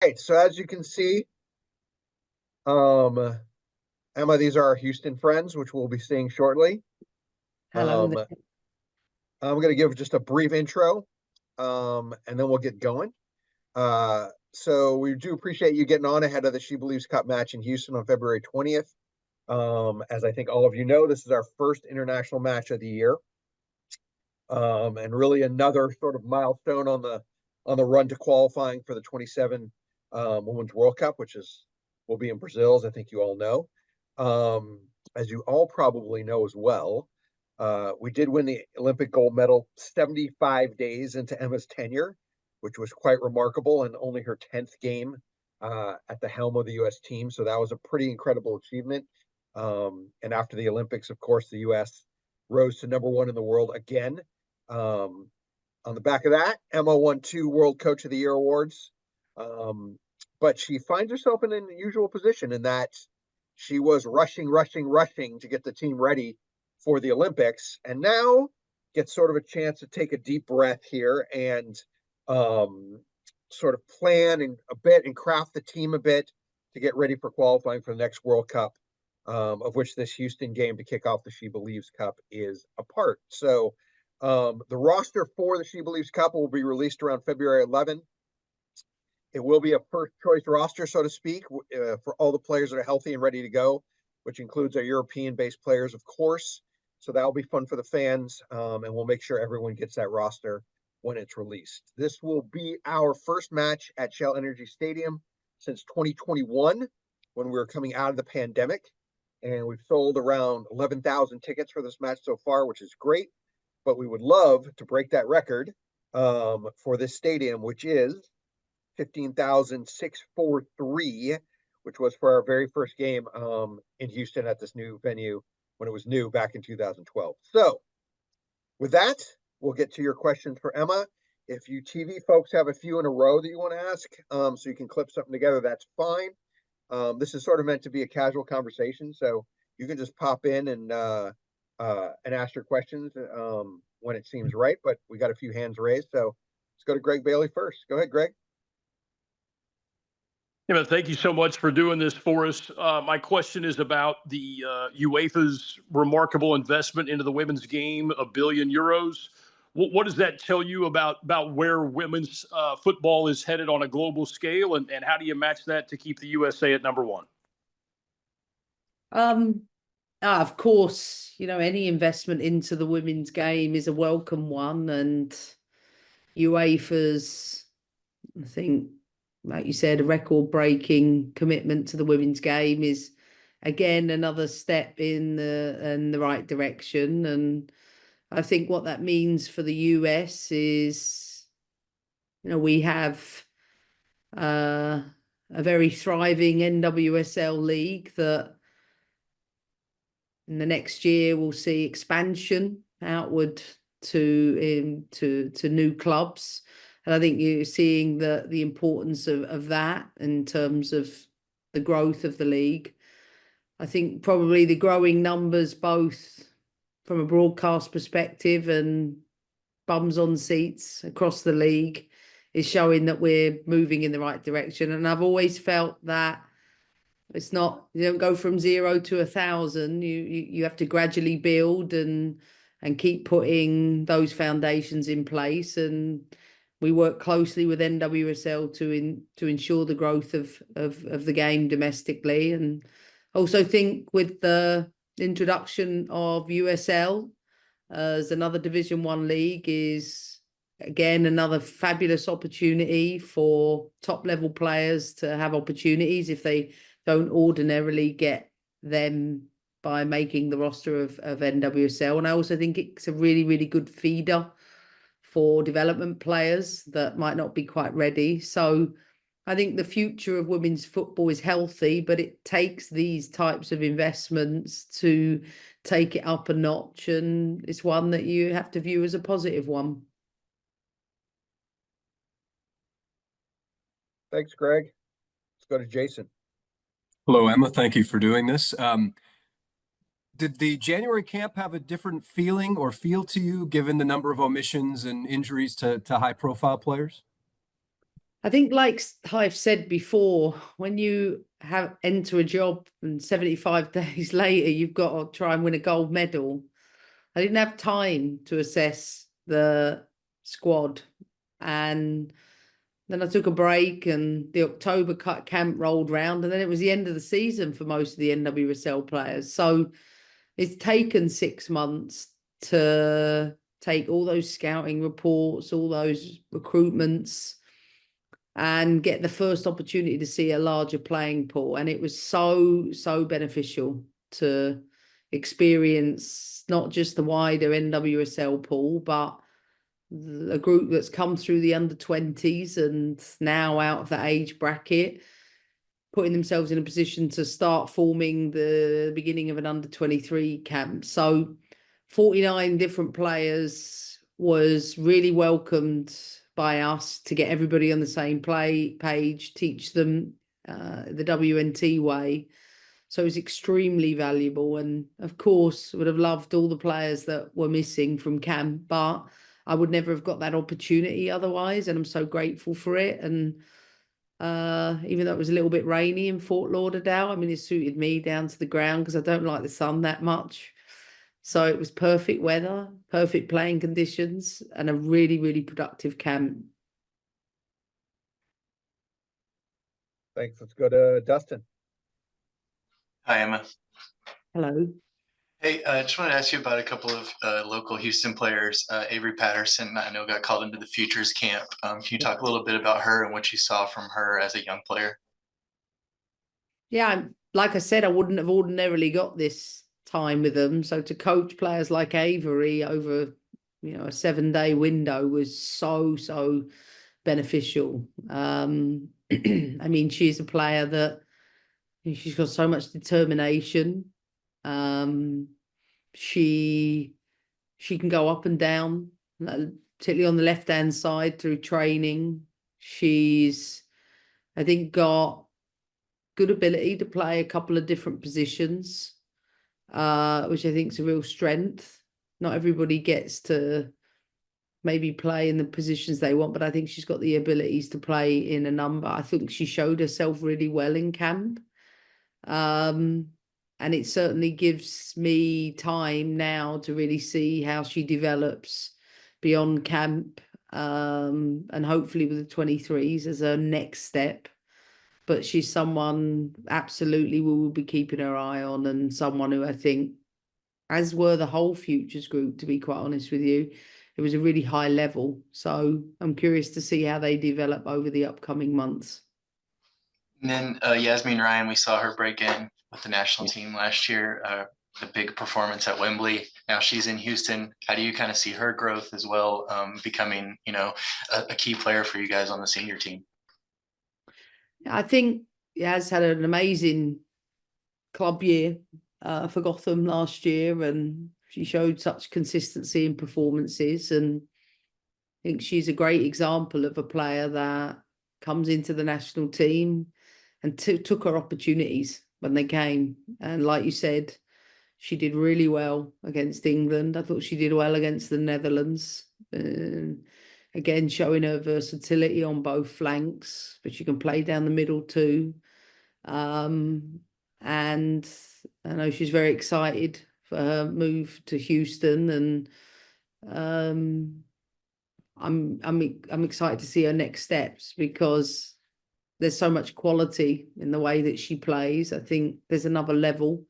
right, so as you can see, Emma, these are our Houston friends, which we'll be seeing shortly. Hello there. I'm going to give just a brief intro, and then we'll get going. So we do appreciate you getting on ahead of the She Believes Cup match in Houston on February 20th. As I think all of you know, this is our first international match of the year, and really another sort of milestone on the run to qualifying for the 27 Women's World Cup, which will be in Brazil, as I think you all know. As you all probably know as well, we did win the Olympic gold medal 75 days into Emma's tenure, which was quite remarkable, and only her 10th game at the helm of the U.S. team. So that was a pretty incredible achievement. And after the Olympics, of course, the U.S. rose to #1 in the world again. On the back of that, Emma won 2 World Coach of the Year awards. But she finds herself in an unusual position in that she was rushing to get the team ready for the Olympics, and now gets sort of a chance to take a deep breath here and sort of plan a bit and craft the team a bit to get ready for qualifying for the next World Cup, of which this Houston game to kick off the She Believes Cup is a part. So the roster for the She Believes Cup will be released around February 11. It will be a first choice roster, so to speak, for all the players that are healthy and ready to go, which includes our European-based players, of course. So that'll be fun for the fans, and we'll make sure everyone gets that roster when it's released. This will be our first match at Shell Energy Stadium since 2021, when we were coming out of the pandemic. And we've sold around 11,000 tickets for this match so far, which is great. But we would love to break that record for this stadium, which is 15,643, which was for our very first game in Houston at this new venue when it was new back in 2012. So with that, we'll get to your questions for Emma. If you TV folks have a few in a row that you want to ask, so you can clip something together, that's fine. This is sort of meant to be a casual conversation, so you can just pop in and ask your questions when it seems right. But we got a few hands raised, so let's go to Greg Bailey first. Go ahead, Greg. Yeah, thank you so much for doing this for us. My question is about the UEFA's remarkable investment into the women's game, €1 billion. What does that tell you about where women's football is headed on a global scale, and how do you match that to keep the USA at #1? Of course, any investment into the women's game is a welcome one, and UEFA's, I think, like you said, a record-breaking commitment to the women's game is, again, another step in the right direction. And I think what that means for the US is, we have a very thriving NWSL league that in the next year we'll see expansion outward to new clubs. And I think you're seeing the importance of that in terms of the growth of the league. I think probably the growing numbers, both from a broadcast perspective and bums on seats across the league, is showing that we're moving in the right direction. And I've always felt that it's not, you don't go from 0 to 1,000. You have to gradually build and keep putting those foundations in place. And we work closely with NWSL to ensure the growth of the game domestically. And also think with the introduction of USL as another Division 1 league is, again, another fabulous opportunity for top level players to have opportunities if they don't ordinarily get them by making the roster of NWSL. And I also think it's a really, really good feeder for development players that might not be quite ready. So I think the future of women's football is healthy, but it takes these types of investments to take it up a notch, and it's one that you have to view as a positive one. Thanks, Greg. Let's go to Jason. Hello, Emma. Thank you for doing this. Did the January camp have a different feeling or feel to you, given the number of omissions and injuries to high-profile players? I think, like I've said before, when you enter a job and 75 days later you've got to try and win a gold medal, I didn't have time to assess the squad. And then I took a break, and the October camp rolled round, and then it was the end of the season for most of the NWSL players. So it's taken 6 months to take all those scouting reports, all those recruitments, and get the first opportunity to see a larger playing pool. And it was so beneficial to experience not just the wider NWSL pool, but a group that's come through the under-20s and now out of the age bracket, putting themselves in a position to start forming the beginning of an under-23 camp. So 49 different players was really welcomed by us to get everybody on the same page, teach them the WNT way. So it was extremely valuable. And of course, would have loved all the players that were missing from camp, but I would never have got that opportunity otherwise. And I'm so grateful for it. And even though it was a little bit rainy in Fort Lauderdale, I mean, it suited me down to the ground because I don't like the sun that much. So it was perfect weather, perfect playing conditions, and a really, really productive camp. Thanks. Let's go to Dustin. Hi, Emma. Hello. Hey, I just wanted to ask you about a couple of local Houston players. Avery Patterson, I know, got called into the Futures camp. Can you talk a little bit about her and what you saw from her as a young player? Yeah, like I said, I wouldn't have ordinarily got this time with them. So to coach players like Avery over, a 7-day window was so beneficial. I mean, she's a player that she's got so much determination. She can go up and down, particularly on the left-hand side through training. She's, I think, got good ability to play a couple of different positions, which I think is a real strength. Not everybody gets to maybe play in the positions they want, but I think she's got the abilities to play in a number. I think she showed herself really well in camp. And it certainly gives me time now to really see how she develops beyond camp, and hopefully with the 23s as her next step. But she's someone absolutely we will be keeping her eye on, and someone who I think, as were the whole Futures group, to be quite honest with you, it was a really high level. So I'm curious to see how they develop over the upcoming months. And then Yasmin Ryan, we saw her break in with the national team last year, the big performance at Wembley. Now she's in Houston. How do you kind of see her growth as well, becoming, a key player for you guys on the senior team? I think Yaz had an amazing club year for Gotham last year, and she showed such consistency in performances. And I think she's a great example of a player that comes into the national team and took her opportunities when they came. And like you said, she did really well against England. I thought she did well against the Netherlands. Again, showing her versatility on both flanks, but she can play down the middle too. And I know she's very excited for her move to Houston, and I'm excited to see her next steps, because there's so much quality in the way that she plays. I think there's another level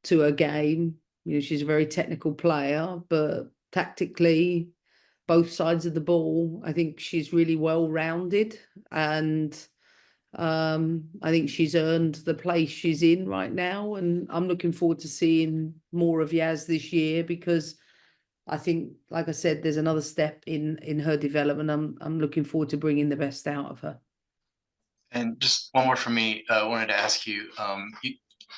to her game. She's a very technical player, but tactically, both sides of the ball, I think she's really well-rounded, and I think she's earned the place she's in right now. And I'm looking forward to seeing more of Yaz this year, because I think, like I said, there's another step in her development. I'm looking forward to bringing the best out of her. And just one more from me. I wanted to ask you,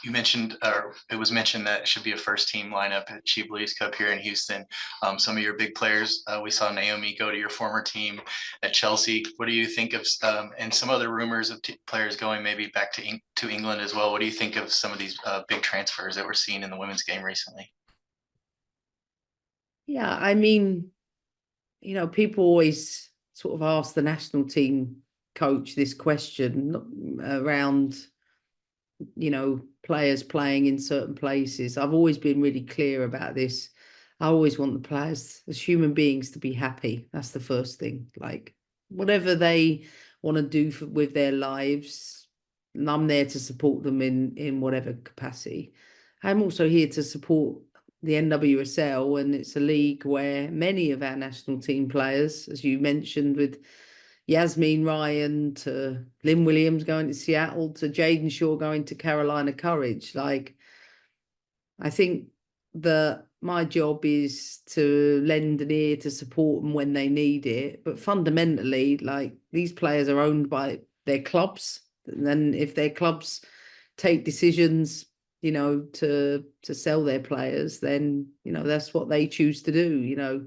you mentioned, or it was mentioned, that it should be a first team lineup at She Believes Cup here in Houston. Some of your big players, we saw Naomi go to your former team at Chelsea. What do you think of, and some other rumors of players going maybe back to England as well? What do you think of some of these big transfers that we're seeing in the women's game recently? Yeah, I mean, people always sort of ask the national team coach this question around, you know, players playing in certain places. I've always been really clear about this. I always want the players as human beings to be happy. That's the first thing. Like, whatever they want to do with their lives, and I'm there to support them in whatever capacity. I'm also here to support the NWSL, and it's a league where many of our national team players, as you mentioned, with Yasmin Ryan to Lynn Williams going to Seattle to Jaden Shaw going to Carolina Courage. Like, I think that my job is to lend an ear to support them when they need it. But fundamentally, like, these players are owned by their clubs. And then if their clubs take decisions, you know, to sell their players, then, you know, that's what they choose to do, you know.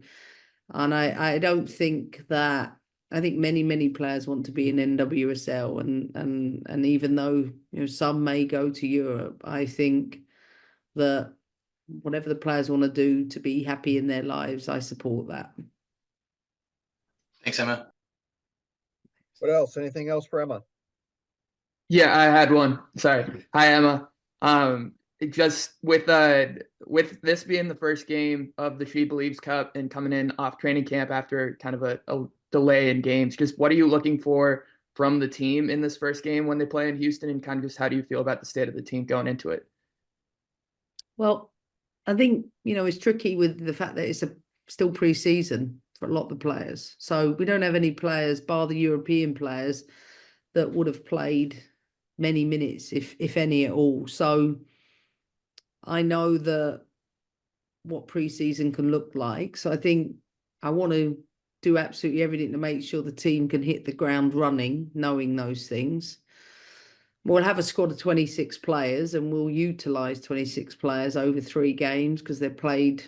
And I don't think that, I think many players want to be in NWSL, and even though, you know, some may go to Europe, I think that whatever the players want to do to be happy in their lives, I support that. Thanks, Emma. What else? Anything else for Emma? Yeah, I had one. Sorry. Hi, Emma. Just with this being the first game of the She Believes Cup and coming in off training camp after kind of a delay in games, just what are you looking for from the team in this first game when they play in Houston, and kind of just how do you feel about the state of the team going into it? Well, I think, you know, it's tricky with the fact that it's still pre-season for a lot of the players. So we don't have any players, bar the European players, that would have played many minutes, if any at all. So I know that what pre-season can look like. So I think I want to do absolutely everything to make sure the team can hit the ground running, knowing those things. We'll have a squad of 26 players, and we'll utilise 26 players over 3 games because they're played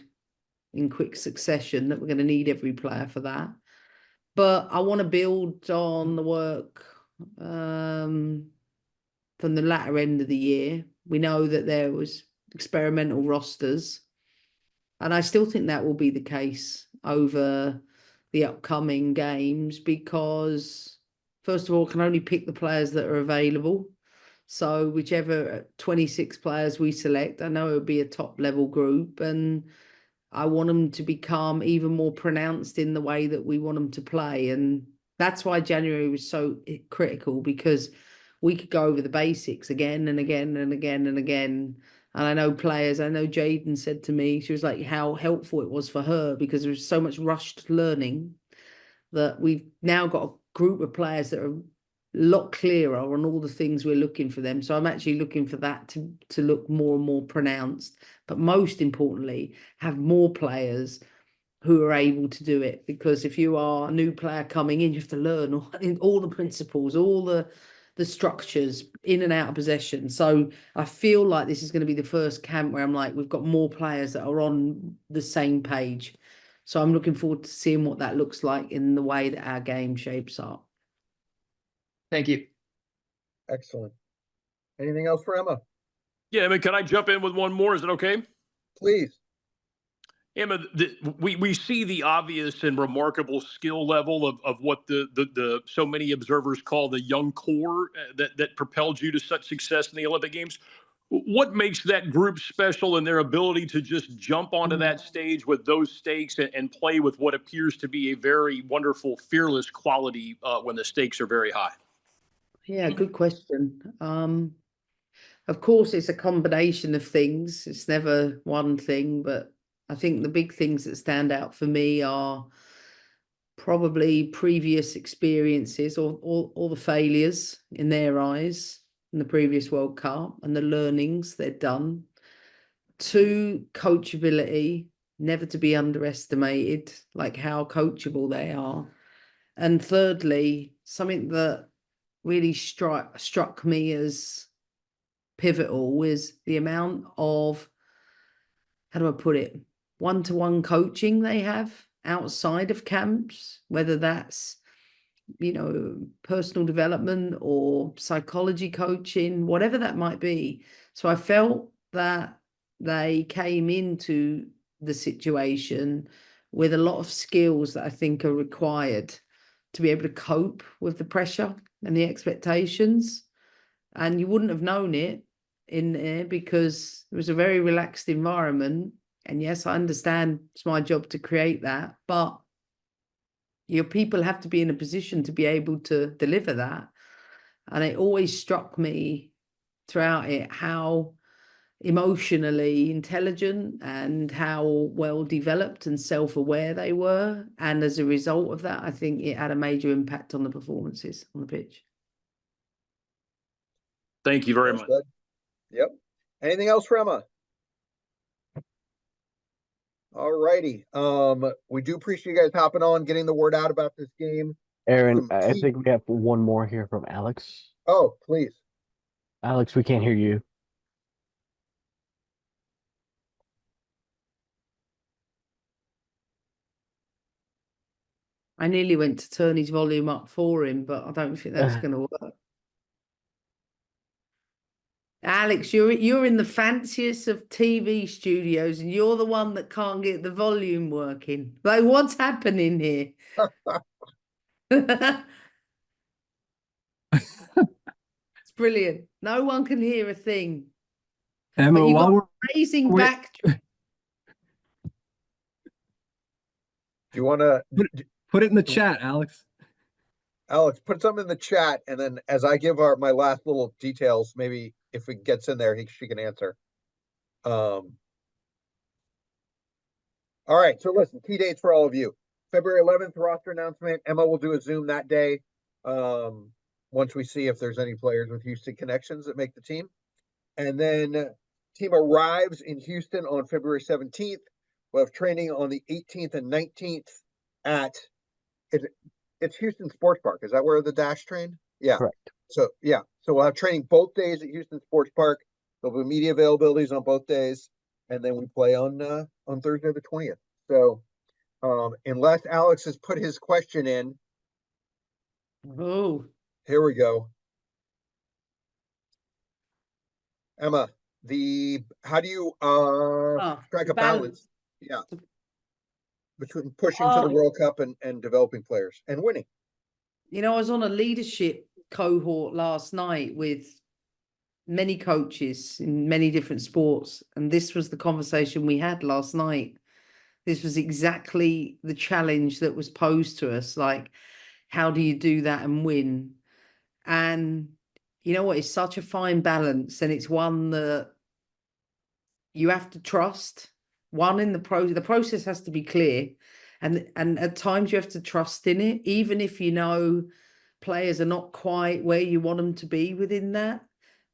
in quick succession, that we're going to need every player for that. But I want to build on the work from the latter end of the year. We know that there was experimental rosters, and I still think that will be the case over the upcoming games because, first of all, I can only pick the players that are available. So whichever 26 players we select, I know it'll be a top level group, and I want them to become even more pronounced in the way that we want them to play. And that's why January was so critical, because we could go over the basics again and again and again and again. And I know players, I know Jaden said to me, she was like, how helpful it was for her because there was so much rushed learning that we've now got a group of players that are a lot clearer on all the things we're looking for them. So I'm actually looking for that to look more and more pronounced, but most importantly, have more players who are able to do it. Because if you are a new player coming in, you have to learn all the principles, all the structures in and out of possession. So I feel like this is going to be the first camp where I'm like, we've got more players that are on the same page. So I'm looking forward to seeing what that looks like in the way that our game shapes up. Thank you. Excellent. Anything else for Emma? Yeah, Emma, can I jump in with one more? Is it okay? Please. Emma, we see the obvious and remarkable skill level of what the so many observers call the young core that propelled you to such success in the Olympic Games. What makes that group special in their ability to just jump onto that stage with those stakes and play with what appears to be a very wonderful, fearless quality when the stakes are very high? Yeah, good question. Of course, it's a combination of things. It's never one thing, but I think the big things that stand out for me are probably previous experiences or the failures in their eyes in the previous World Cup and the learnings they've done. 2, coachability, never to be underestimated, like how coachable they are. And thirdly, something that really struck me as pivotal was the amount of, how do I put it, one-to-one coaching they have outside of camps, whether that's, you know, personal development or psychology coaching, whatever that might be. So I felt that they came into the situation with a lot of skills that I think are required to be able to cope with the pressure. and the expectations, and you wouldn't have known it in there because it was a very relaxed environment. And yes, I understand it's my job to create that, but your people have to be in a position to be able to deliver that. And it always struck me throughout it how emotionally intelligent and how well developed and self-aware they were. And as a result of that, I think it had a major impact on the performances on the pitch. Thank you very That's much. good. Yep. Anything else for Emma? All righty. We do appreciate you guys hopping on, getting the word out about this game. Aaron, Some I key- think we have one more here from Alex. Oh, please. Alex, we can't hear you. I nearly went to turn his volume up for him, but I don't think that's going to work. Alex, you're in the fanciest of TV studios, and you're the one that can't get the volume working. Like, what's happening here? It's brilliant. No one can hear a thing. Emma, But you while got we're raising we- back. Do you want to, put it in the chat, Alex. Alex, put something in the chat, and then as I give my last little details, maybe if it gets in there, she can answer. All right. So listen, key dates for all of you. February 11th, roster announcement. Emma will do a Zoom that day. Once we see if there's any players with Houston connections that make the team. And then team arrives in Houston on February 17th. We'll have training on the 18th and 19th at it's Houston Sports Park. Is that where the Dash train? Yeah. Correct. So yeah. So we'll have training both days at Houston Sports Park. There'll be media availabilities on both days, and then we play on Thursday the 20th. So unless Alex has put his question in, Oh, here we go. Emma, how do you strike a balance? Yeah. Between pushing to the World Cup and developing players and winning. You know, I was on a leadership cohort last night with many coaches in many different sports, and this was the conversation we had last night. This was exactly the challenge that was posed to us. Like, how do you do that and win? And you know what? It's such a fine balance, and it's one that you have to trust. One, in the process has to be clear, and at times you have to trust in it, even if you know players are not quite where you want them to be within that.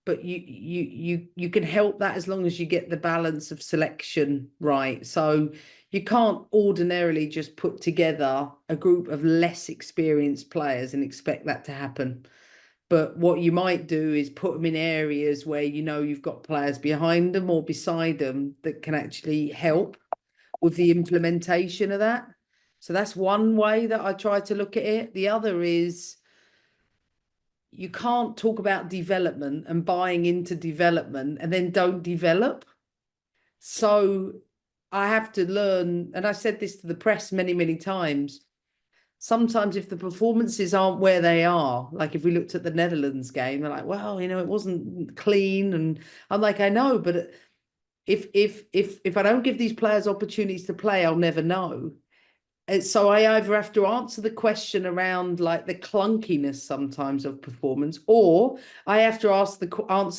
But you can help that as long as you get the balance of selection right. So you can't ordinarily just put together a group of less experienced players and expect that to happen. But what you might do is put them in areas where you know you've got players behind them or beside them that can actually help with the implementation of that. So that's one way that I try to look at it. The other is you can't talk about development and buying into development and then don't develop. So I have to learn, and I said this to the press many, many times. Sometimes if the performances aren't where they are, like if we looked at the Netherlands game, they're like, well, you know, it wasn't clean. And I'm like, I know, but if I don't give these players opportunities to play, I'll never know. And so I either have to answer the question around like the clunkiness sometimes of performance, or I have to answer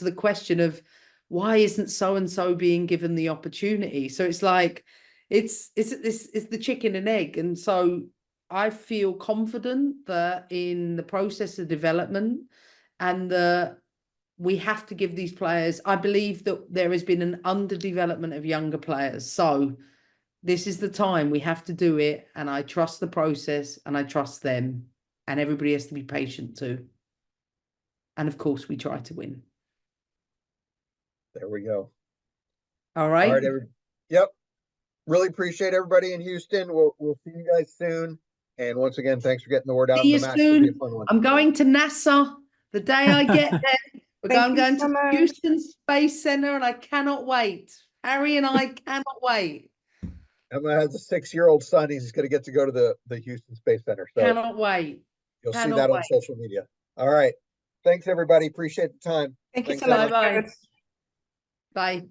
the question of why isn't so and so being given the opportunity. So it's like it's the chicken and egg. And so I feel confident that in the process of development and we have to give these players, I believe that there has been an underdevelopment of younger players. So this is the time we have to do it. And I trust the process and I trust them, and everybody has to be patient too. And of course we try to win. There we go. All right. All right. Yep. Really appreciate everybody in Houston. We'll see you guys soon. And once again, thanks for getting the word out. See you The match should be a soon. fun one. I'm going to NASA the day I get there. I'm going to the Houston Space Center, and I cannot wait. Harry and I cannot wait. Emma has a 6-year-old son. He's going to get to go to the Houston Space Center. So Cannot wait. you'll see that on social media. All right. Thanks, everybody. Appreciate the time. Thank you Thanks, so much. Emma. Jared. Bye.